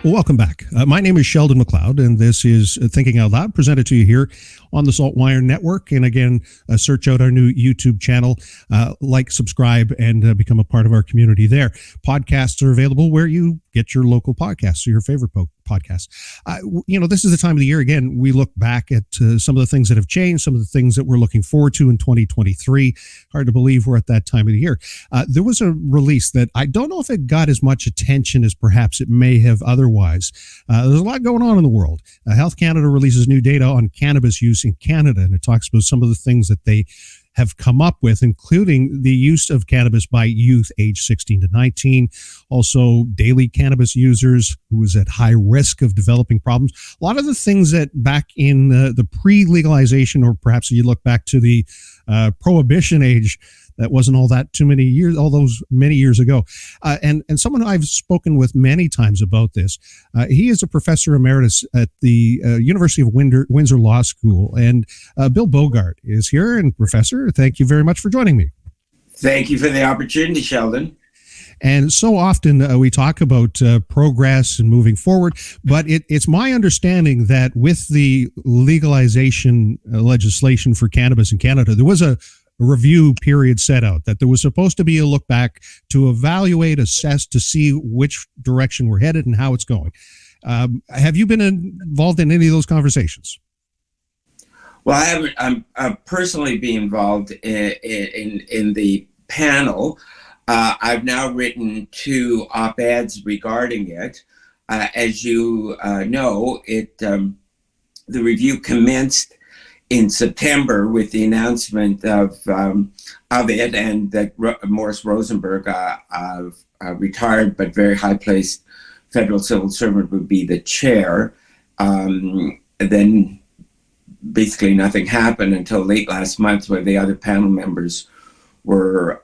Well, welcome back. My name is Sheldon McLeod, and this is Thinking Out Loud, presented to you here on the SaltWire Network. And again, search out our new YouTube channel, like, subscribe, and become a part of our community there. Podcasts are available where you get your local podcasts or your favorite podcasts. This is the time of the year, again, we look back at some of the things that have changed, some of the things that we're looking forward to in 2023. Hard to believe we're at that time of the year. There was a release that I don't know if it got as much attention as perhaps it may have otherwise. There's a lot going on in the world. Health Canada releases new data on cannabis use in Canada, and it talks about some of the things that they have come up with, including the use of cannabis by youth age 16 to 19, also daily cannabis users who is at high risk of developing problems. A lot of the things that back in the pre-legalization, or perhaps you look back to the Prohibition age, that wasn't all those many years ago. And someone I've spoken with many times about this, he is a professor emeritus at the University of Windsor Law School. And Bill Bogart is here. And Professor, thank you very much for joining me. Thank you for the opportunity, Sheldon. And so often we talk about progress and moving forward, but it's my understanding that with the legalization legislation for cannabis in Canada, there was a review period set out, that there was supposed to be a look back to evaluate, assess, to see which direction we're headed and how it's going. Have you been involved in any of those conversations? Well, I haven't. I'm personally being involved in the panel. I've now written 2 op-eds regarding it. As you know, the review commenced in September with the announcement of it, and that Morris Rosenberg, retired but very high-placed federal civil servant, would be the chair. Then basically nothing happened until late last month, where the other panel members were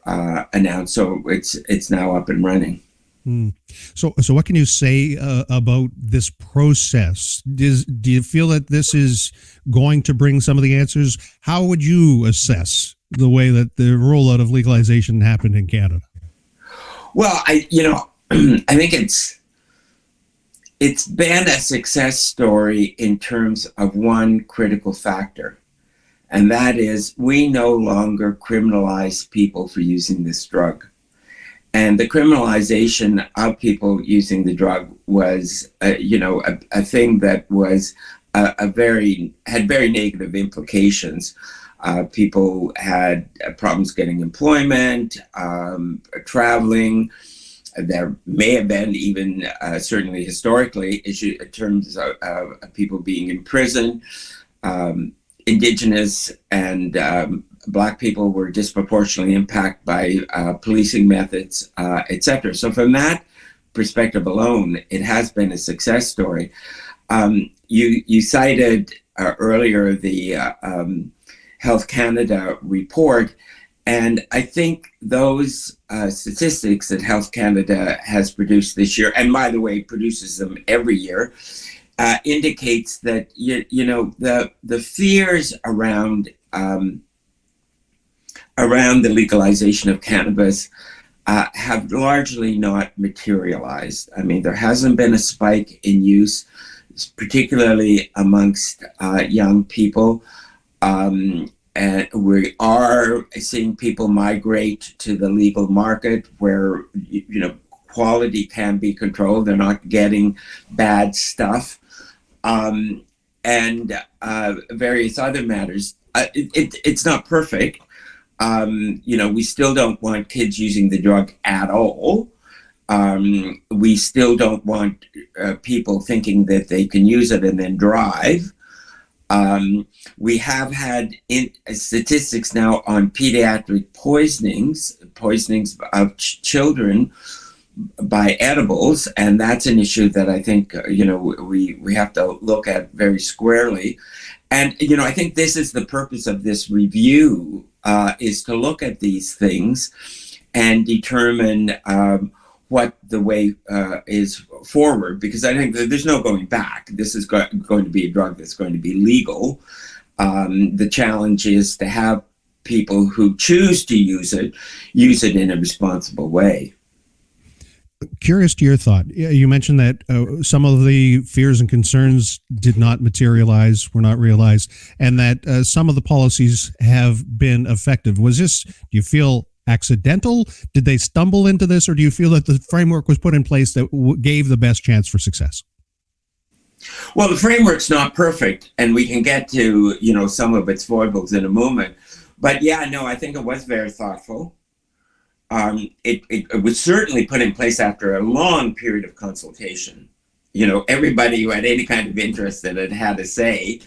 announced. So it's now up and running. So what can you say about this process? Do you feel that this is going to bring some of the answers? How would you assess the way that the rollout of legalization happened in Canada? Well, I think it's been a success story in terms of one critical factor, and that is we no longer criminalize people for using this drug. And the criminalization of people using the drug was, a thing that was had very negative implications. People had problems getting employment, traveling. There may have been even, certainly historically, issue in terms of people being in prison. Indigenous and Black people were disproportionately impacted by policing methods, etc. So from that perspective alone, it has been a success story. You cited earlier the Health Canada report, and I think those statistics that Health Canada has produced this year, and by the way, produces them every year, indicates that the fears around the legalization of cannabis have largely not materialized. I mean, there hasn't been a spike in use, particularly amongst young people. And we are seeing people migrate to the legal market where, quality can be controlled. They're not getting bad stuff. And various other matters. It's not perfect. We still don't want kids using the drug at all. We still don't want people thinking that they can use it and then drive. We have had statistics now on pediatric poisonings of children by edibles, and that's an issue that I think we have to look at very squarely. And I think this is the purpose of this review, is to look at these things and determine what the way is forward, because I think that there's no going back. This is going to be a drug that's going to be legal. The challenge is to have people who choose to use it in a responsible way. Curious to your thought. You mentioned that some of the fears and concerns did not materialize, were not realized, and that some of the policies have been effective. Was this, do you feel, accidental? Did they stumble into this, or do you feel that the framework was put in place that gave the best chance for success? Well, the framework's not perfect, and we can get to, some of its foibles in a moment. But yeah, no, I think it was very thoughtful. It was certainly put in place after a long period of consultation. Everybody who had any kind of interest in it had a say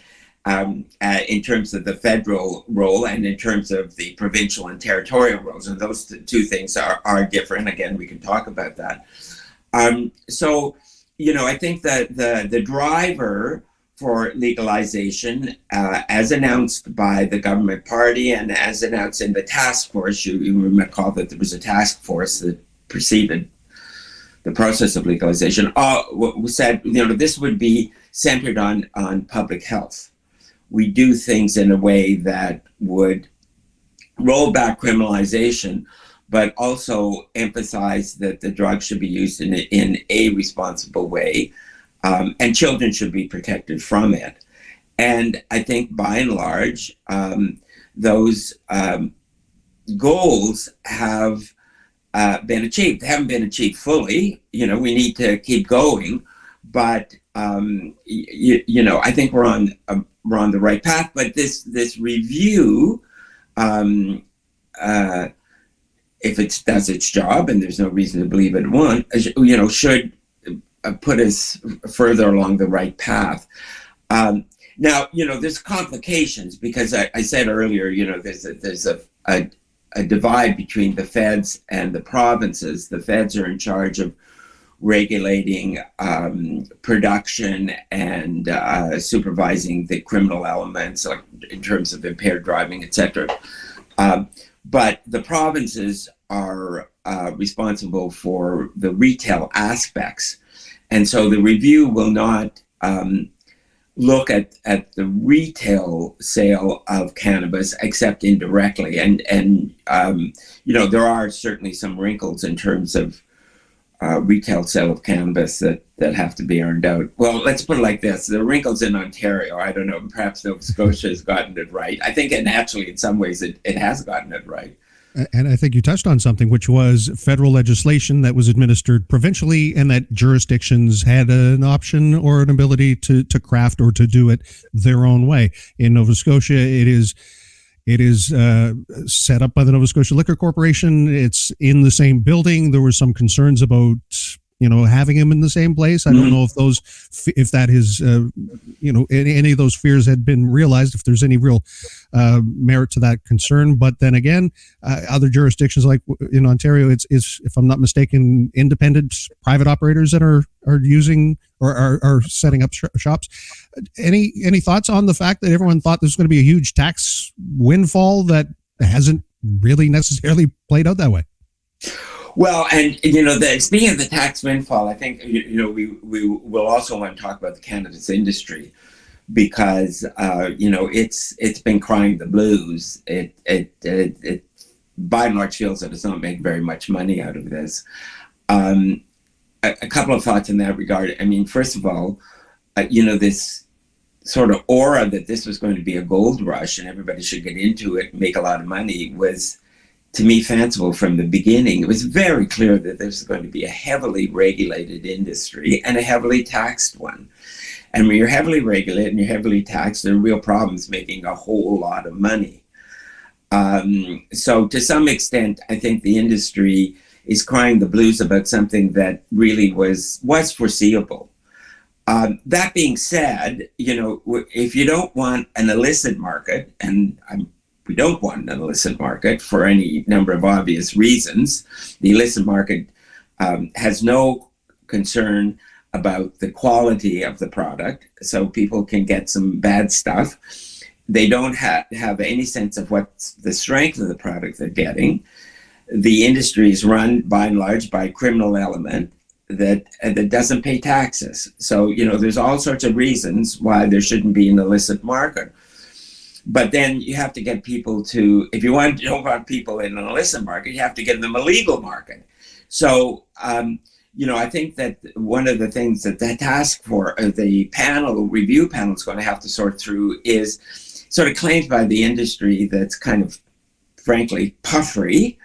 in terms of the federal role and in terms of the provincial and territorial roles. And those two things are different. Again, we can talk about that. I think that the driver for legalization, as announced by the government party and as announced in the task force, you recall that there was a task force that preceded the process of legalization, said, this would be centered on public health. We do things in a way that would roll back criminalization, but also emphasize that the drug should be used in a responsible way, and children should be protected from it. And I think by and large, those goals have been achieved. They haven't been achieved fully. We need to keep going, but I think we're on the right path. But this review, if it does its job, and there's no reason to believe it won't, should put us further along the right path. Now, there's complications because I said earlier, there's a divide between the feds and the provinces. The feds are in charge of regulating production and supervising the criminal elements, like in terms of impaired driving, etc. But the provinces are responsible for the retail aspects. And so the review will not look at the retail sale of cannabis except indirectly. And there are certainly some wrinkles in terms of retail sale of cannabis that have to be earned out. Well, let's put it like this. The wrinkles in Ontario, I don't know, perhaps Nova Scotia has gotten it right. I think, and actually in some ways it has gotten it right. And I think you touched on something, which was federal legislation that was administered provincially and that jurisdictions had an option or an ability to craft or to do it their own way. In Nova Scotia, it is set up by the Nova Scotia Liquor Corporation. It's in the same building. There were some concerns about having him in the same place. I don't know if that is, any of those fears had been realized, if there's any real merit to that concern. But then again, other jurisdictions like in Ontario, it's if I'm not mistaken, independent private operators that are using or are setting up shops. Any thoughts on the fact that everyone thought this was going to be a huge tax windfall that hasn't really necessarily played out that way? Well, and speaking of the tax windfall, I think we will also want to talk about the cannabis industry because it's been crying the blues. It by and large feels that it's not making very much money out of this. A couple of thoughts in that regard. I mean, first of all, this sort of aura that this was going to be a gold rush and everybody should get into it and make a lot of money was, to me, fanciful from the beginning. It was very clear that this was going to be a heavily regulated industry and a heavily taxed one. And when you're heavily regulated and you're heavily taxed, there are real problems making a whole lot of money. So to some extent, I think the industry is crying the blues about something that really was foreseeable. That being said, if you don't want an illicit market, and we don't want an illicit market for any number of obvious reasons. The illicit market has no concern about the quality of the product, so people can get some bad stuff. They don't have any sense of what's the strength of the product they're getting. The industry is run by and large by a criminal element that doesn't pay taxes. So, there's all sorts of reasons why there shouldn't be an illicit market. But then you have to get people to, if you don't want people in an illicit market, you have to get them a legal market. So, I think that one of the things that the review panel is going to have to sort through is sort of claims by the industry that's kind of, frankly, puffery,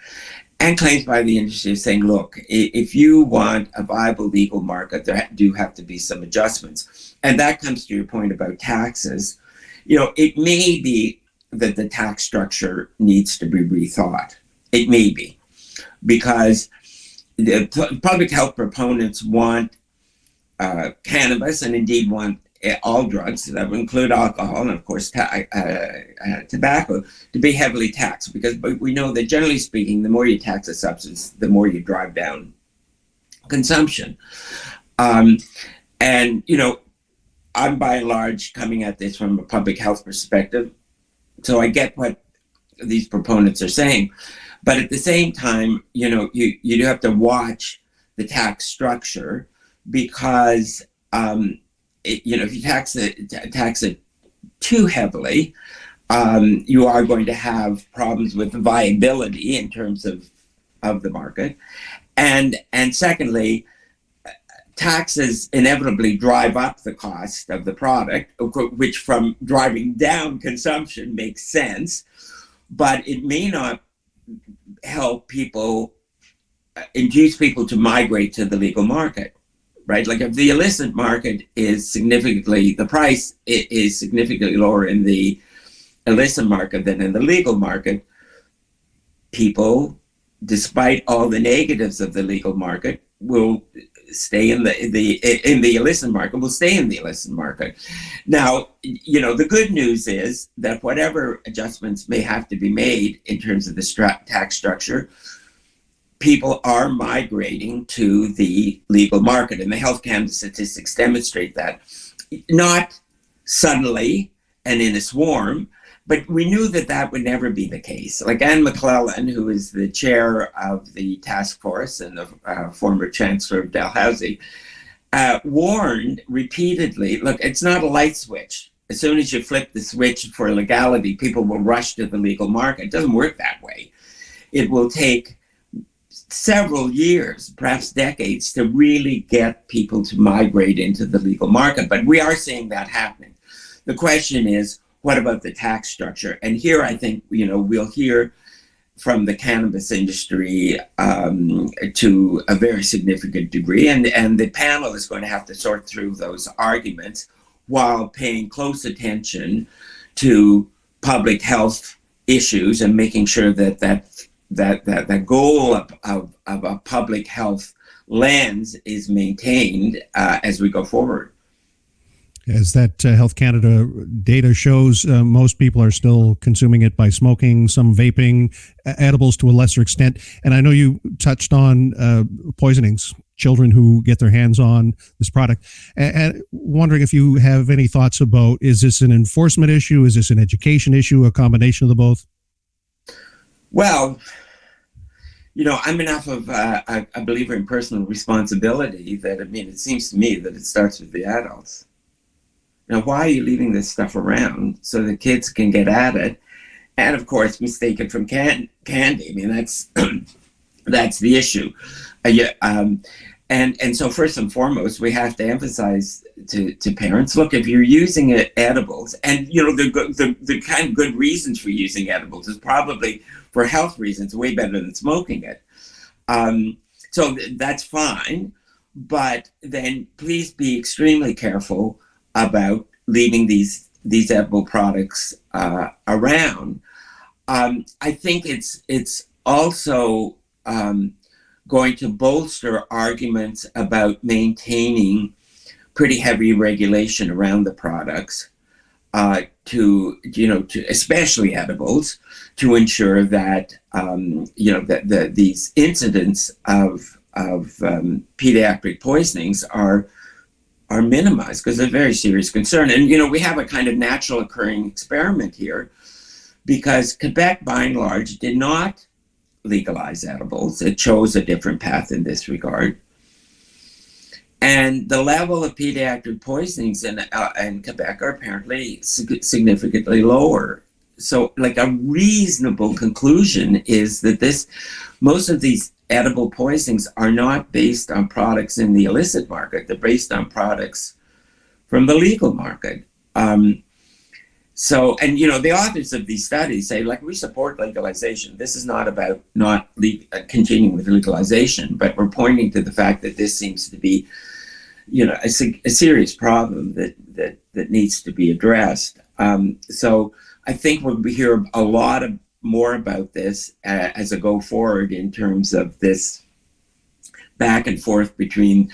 and claims by the industry saying, look, if you want a viable legal market, there do have to be some adjustments. And that comes to your point about taxes. It may be that the tax structure needs to be rethought. It may be, because the public health proponents want cannabis, and indeed want all drugs, that would include alcohol and, of course, tobacco, to be heavily taxed, because we know that, generally speaking, the more you tax a substance, the more you drive down consumption. And, I'm by and large coming at this from a public health perspective, so I get what these proponents are saying. But at the same time, you do have to watch the tax structure, because if you tax it too heavily, you are going to have problems with viability in terms of the market, and secondly, taxes inevitably drive up the cost of the product, which, from driving down consumption, makes sense, but it may not help people, induce people to migrate to the legal market, right? Like, if the illicit market the price is significantly lower in the illicit market than in the legal market, people, despite all the negatives of the legal market, will stay in the illicit market, will stay in the illicit market. Now, the good news is that whatever adjustments may have to be made in terms of the tax structure, people are migrating to the legal market, and the Health Canada statistics demonstrate that. Not suddenly and in a swarm, but we knew that would never be the case. Like, Anne McClellan, who is the chair of the task force and the former chancellor of Dalhousie, warned repeatedly, look, it's not a light switch. As soon as you flip the switch for legality, people will rush to the legal market. It doesn't work that way. It will take several years, perhaps decades, to really get people to migrate into the legal market. But we are seeing that happening. The question is, what about the tax structure? And here, I think, we'll hear from the cannabis industry to a very significant degree. And the panel is going to have to sort through those arguments while paying close attention to public health issues and making sure that the goal of a public health lens is maintained as we go forward. As that Health Canada data shows, most people are still consuming it by smoking, some vaping, edibles to a lesser extent. And I know you touched on poisonings, children who get their hands on this product. And wondering if you have any thoughts about, is this an enforcement issue? Is this an education issue? A combination of the both? Well, I'm enough of a believer in personal responsibility that, it seems to me that it starts with the adults. Now, why are you leaving this stuff around? So the kids can get at it, and of course mistake it from candy. That's the issue. And so first and foremost, we have to emphasize to parents: look, if you're using edibles, and the kind of good reasons for using edibles is probably for health reasons, way better than smoking it. So that's fine, but then please be extremely careful about leaving these edible products around. I think it's also going to bolster arguments about maintaining pretty heavy regulation around the products, to especially edibles, to ensure that that these incidents of pediatric poisonings are minimized, because they're a very serious concern. And we have a kind of natural occurring experiment here, because Quebec, by and large, did not legalize edibles. It chose a different path in this regard. And the level of pediatric poisonings in Quebec are apparently significantly lower. So like a reasonable conclusion is that most of these edible poisonings are not based on products in the illicit market. They're based on products from the legal market. So, and the authors of these studies say, like, we support legalization. This is not about not continuing with legalization, but we're pointing to the fact that this seems to be, a serious problem that needs to be addressed. So I think we'll hear a lot more about this as a go forward in terms of this back and forth between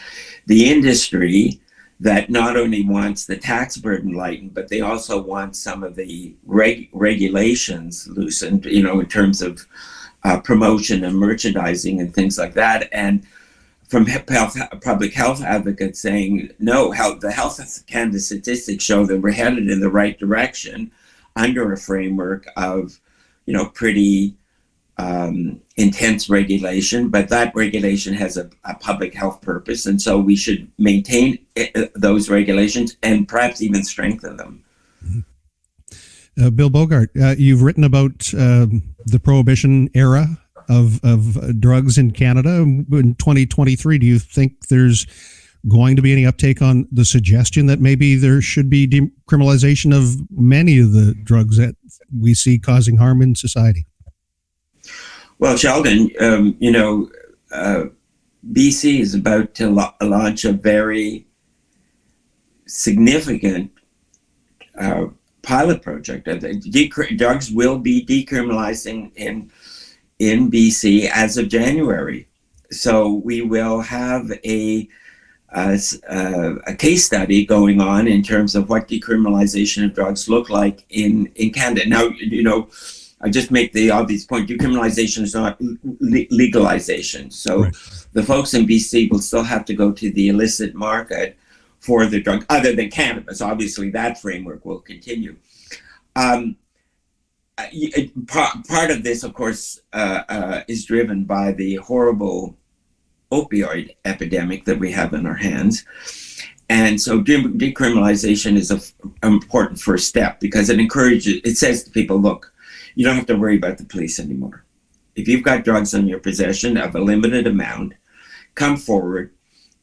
the industry that not only wants the tax burden lightened, but they also want some of the regulations loosened, in terms of promotion and merchandising and things like that. And from public health advocates saying, no, the Health Canada statistics show that we're headed in the right direction under a framework of, pretty intense regulation, but that regulation has a public health purpose, and so we should maintain those regulations and perhaps even strengthen them. Bill Bogart, you've written about the Prohibition era of drugs in Canada in 2023. Do you think there's going to be any uptake on the suggestion that maybe there should be decriminalization of many of the drugs that we see causing harm in society? Well, Sheldon, BC is about to launch a very significant pilot project. Drugs will be decriminalizing in BC as of January. So we will have a case study going on in terms of what decriminalization of drugs look like in Canada. Now, I just make the obvious point, decriminalization is not legalization. So right. The folks in BC will still have to go to the illicit market for the drug, other than cannabis. Obviously, that framework will continue. Part of this, of course, is driven by the horrible opioid epidemic that we have in our hands. And so decriminalization is an important first step because it says to people, look, you don't have to worry about the police anymore. If you've got drugs in your possession of a limited amount, come forward,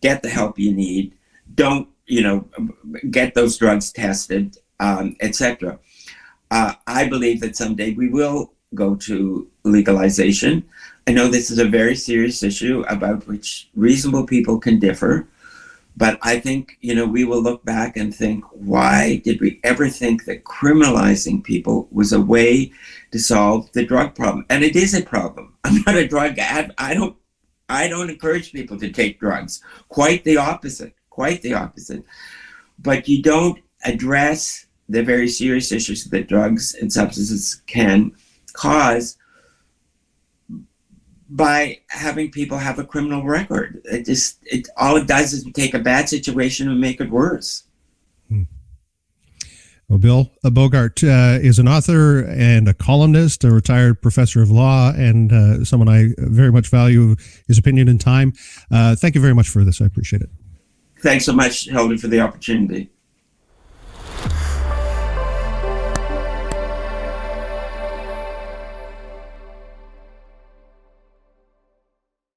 get the help you need, don't, get those drugs tested, etc. I believe that someday we will go to legalization. I know this is a very serious issue about which reasonable people can differ, but I think, we will look back and think, why did we ever think that criminalizing people was a way to solve the drug problem? And it is a problem. I'm not a drug advocate. I don't encourage people to take drugs. Quite the opposite. But you don't address the very serious issues that drugs and substances can cause by having people have a criminal record. All it does is take a bad situation and make it worse. Well, Bill Bogart is an author and a columnist, a retired professor of law, and someone I very much value his opinion and time. Thank you very much for this. I appreciate it. Thanks so much, Sheldon, for the opportunity.